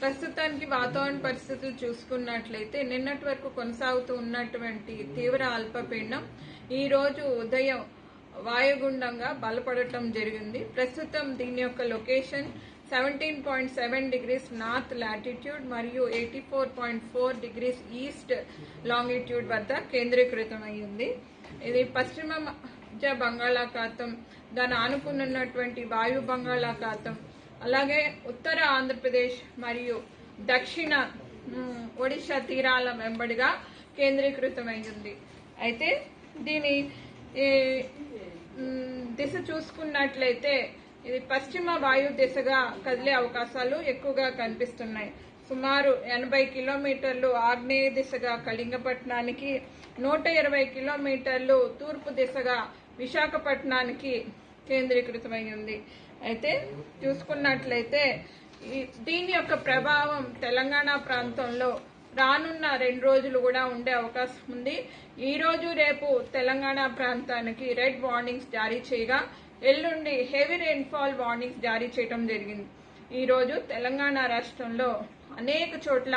ప్రస్తుతానికి వాతావరణ పరిస్థితులు చూసుకున్నట్లయితే నిన్నటి వరకు కొనసాగుతూ ఉన్నటువంటి తీవ్ర అల్పపీడనం ఈ రోజు ఉదయం వాయుగుండంగా బలపడటం జరిగింది. ప్రస్తుతం దీని యొక్క లొకేషన్ 17.7 degrees నార్త్ లాటిట్యూడ్ మరియు 84.4 degrees ఈస్ట్ లాంగిట్యూడ్ వద్ద కేంద్రీకృతమైంది. ఇది పశ్చిమ మధ్య బంగాళాఖాతం, దాని ఆనుకున్నటువంటి వాయు బంగాళాఖాతం, అలాగే ఉత్తర ఆంధ్రప్రదేశ్ మరియు దక్షిణ ఒడిశా తీరాల వెంబడిగా కేంద్రీకృతమైంది. అయితే దీని దిశ చూసుకున్నట్లయితే ఇది పశ్చిమ వాయు దిశగా కదిలే అవకాశాలు ఎక్కువగా కనిపిస్తున్నాయి. సుమారు 80 కిలోమీటర్లు ఆగ్నేయ దిశగా కళింగపట్నానికి, 120 కిలోమీటర్లు తూర్పు దిశగా విశాఖపట్నానికి కేంద్రీకృతమై ఉంది. అయితే చూసుకున్నట్లయితే దీని యొక్క ప్రభావం తెలంగాణ ప్రాంతంలో రానున్న 2 రోజులు కూడా ఉండే అవకాశం ఉంది. ఈ రోజు రేపు తెలంగాణ ప్రాంతానికి రెడ్ వార్నింగ్స్ జారీ చేయగా ఎల్లుండి హెవీ రెయిన్ఫాల్ వార్నింగ్స్ జారీ చేయడం జరిగింది. ఈ రోజు తెలంగాణ రాష్ట్రంలో అనేక చోట్ల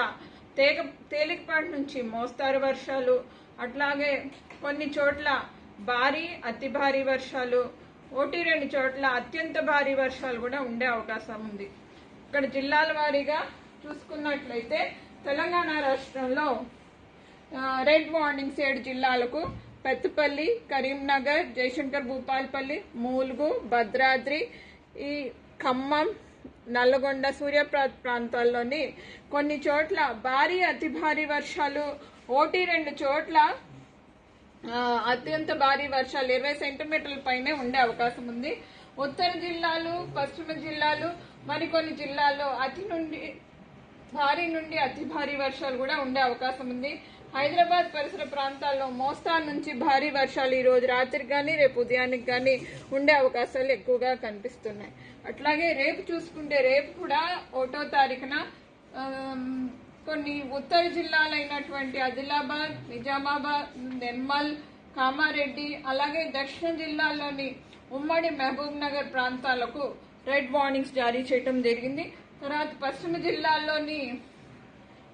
తేలికపాటి నుంచి మోస్తారు వర్షాలు, అట్లాగే కొన్ని చోట్ల భారీ అతి భారీ వర్షాలు, 1-2 చోట్ల అత్యంత భారీ వర్షాలు కూడా ఉండే అవకాశం ఉంది. ఇక్కడ జిల్లాల వారీగా చూసుకున్నట్లయితే తెలంగాణ రాష్ట్రంలో రెడ్ వార్నింగ్స్ 7 జిల్లాలకు పెద్దపల్లి, కరీంనగర్, జయశంకర్ భూపాల్పల్లి, ములుగు, భద్రాద్రి, ఈ ఖమ్మం, నల్లగొండ, సూర్యాపేట ప్రాంతాల్లోని కొన్ని చోట్ల భారీ అతి భారీ వర్షాలు, 1-2 చోట్ల అత్యంత భారీ వర్షాలు 20 సెంటీమీటర్ల పైనే ఉండే అవకాశం ఉంది. ఉత్తర జిల్లాలు, పశ్చిమ జిల్లాలు, మరికొన్ని జిల్లాల్లో భారీ నుండి అతి భారీ వర్షాలు కూడా ఉండే అవకాశం ఉంది. హైదరాబాద్ పరిసర ప్రాంతాల్లో మోస్తారు నుంచి భారీ వర్షాలు ఈ రోజు రాత్రికి కానీ రేపు ఉదయానికి కానీ ఉండే అవకాశాలు ఎక్కువగా కనిపిస్తున్నాయి. అట్లాగే రేపు చూసుకుంటే రేపు కూడా 1వ తారీఖున కొన్ని ఉత్తర జిల్లాలైనటువంటి ఆదిలాబాద్, నిజామాబాద్, నిర్మల్, కామారెడ్డి, అలాగే దక్షిణ జిల్లాల్లోని ఉమ్మడి మహబూబ్ నగర్ ప్రాంతాలకు రెడ్ వార్నింగ్స్ జారీ చేయడం జరిగింది. తర్వాత పశ్చిమ జిల్లాల్లోని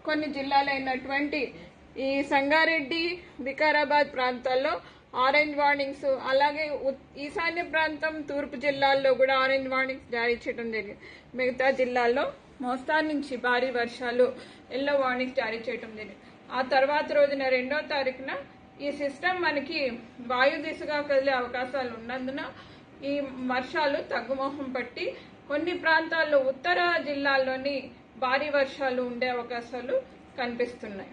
కొన్ని జిల్లాలైనటువంటి ఈ సంగారెడ్డి, వికారాబాద్ ప్రాంతాల్లో ఆరెంజ్ వార్నింగ్స్, అలాగే ఈశాన్య ప్రాంతం తూర్పు జిల్లాల్లో కూడా ఆరెంజ్ వార్నింగ్స్ జారీ చేయడం జరిగింది. మిగతా జిల్లాల్లో మోస్తారు నుంచి భారీ వర్షాలు ఎల్లో వార్నింగ్స్ జారీ చేయడం జరిగింది. ఆ తర్వాత రోజున 2వ తారీఖున ఈ సిస్టమ్ మనకి వాయు దిశగా కదిలే అవకాశాలు ఉన్నందున ఈ వర్షాలు తగ్గుముఖం పట్టి కొన్ని ప్రాంతాల్లో ఉత్తర జిల్లాల్లోని భారీ వర్షాలు ఉండే అవకాశాలు కనిపిస్తున్నాయి.